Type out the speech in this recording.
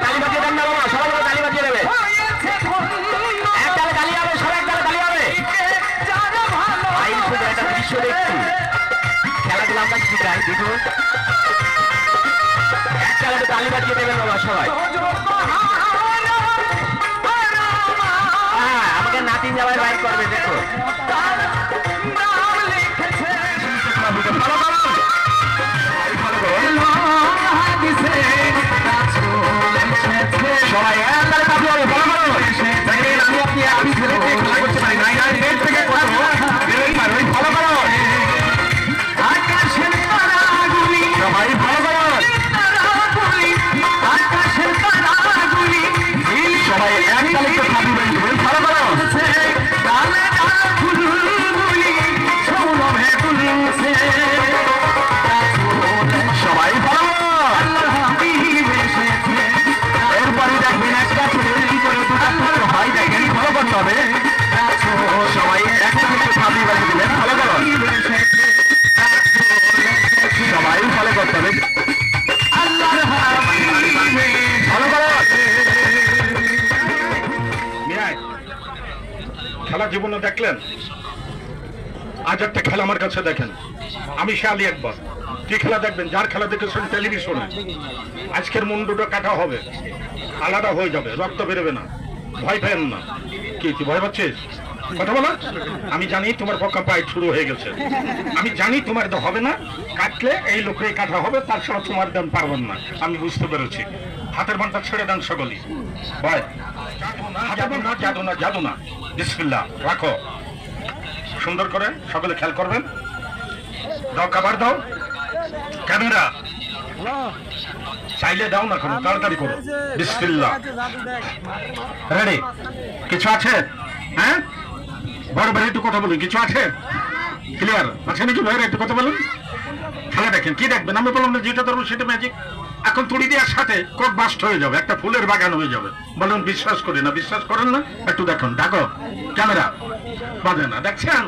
তালি বাজিয়ে দেন না বাবা, সবাই মিলে তালি বাজিয়ে দেবে। একটালে তালি হবে, সবাই একটালে তালি হবে। আইন শুধু একটা দৃশ্য দেখছি, খেলাধুলা আমরা শিখাই দেখুন। একটালে তালি বাজিয়ে দেবেন বাবা সবাই। হ্যাঁ, আমাকে নাতিন যাওয়ার বাইর করবে দেখো। সবাই একবারে কাজে হবে, ভালো ভালো। দেখেন আমি আপনি একই ছেলেকে খেলা করতে পারি না, নেট থেকে করবো, ভালো করো। আকাশের তারাগুলি সবাই ভালো করো, আকাশের তারাগুলি সবাই এককালে তো খাবি বলবেন, ভালো করো। ডালে ডালে ফুলগুলি সৌরভে তুলছে, সবাই ভালো। এরপরে দেখবেন একটা ছেলে কি করে দুটা পুত্র হয়, দেখেন ভালো করতে হবে। সবাই একসাথে একটু খাবি বাজিয়ে দিলেন, ভালো করো। সবাই ভালো করতে হবে, ভালো করো। খেলা জীবনে দেখলেন? আজ একটা খেলা আমার কাছে দেখেন, আমি শালি একবার কি খেলা দেখবেন, যার খেলা দেখেছেন টেলিভিশনে। আজকের মুন্ডুটা কাটা হবে, আলাদা হয়ে যাবে, রক্ত বেরোবে না, ভয় পেন না। কি তুই ভয় পাচ্ছিস? কথা বলো। আমি জানি তোমার পক্কা পায়ে শুরু হয়ে গেছে, আমি জানি তোমার হবে না, কাটলে এই লোকটাই কাটা হবে, তার সঙ্গে তোমার দাম পারবেন না, আমি বুঝতে পেরেছি। হাতের বানটা ছেড়ে দেন সকলেই, ভয় হাতে না, জাদু না, জাদু না। বিসমিল্লাহ, রাখো সুন্দর করে, সকলে খেয়াল করবেন। দাও কাবার দাও, ক্যামেরা চাইলে দাও না, কোনো তাড়াতাড়ি করো। বিসমিল্লাহ, রেডি? কিছু আছে? হ্যাঁ, বড় ভাই একটু কথা বলুন, কিছু আছে? ক্লিয়ার আছে নাকি ভাইরা? একটু কথা বলুন। খেলা দেখেন, কি দেখবেন? আমি বললাম না যেটা ধরবো সেটা ম্যাজিক। এখন তুড়ি দেওয়ার সাথে কোট বাস্ট হয়ে যাবে, একটা ফুলের বাগান হয়ে যাবে। বলুন বিশ্বাস করি না, বিশ্বাস করেন না? একটু দেখুন, ডাকো ক্যামেরা, বাজে না, দেখছেন?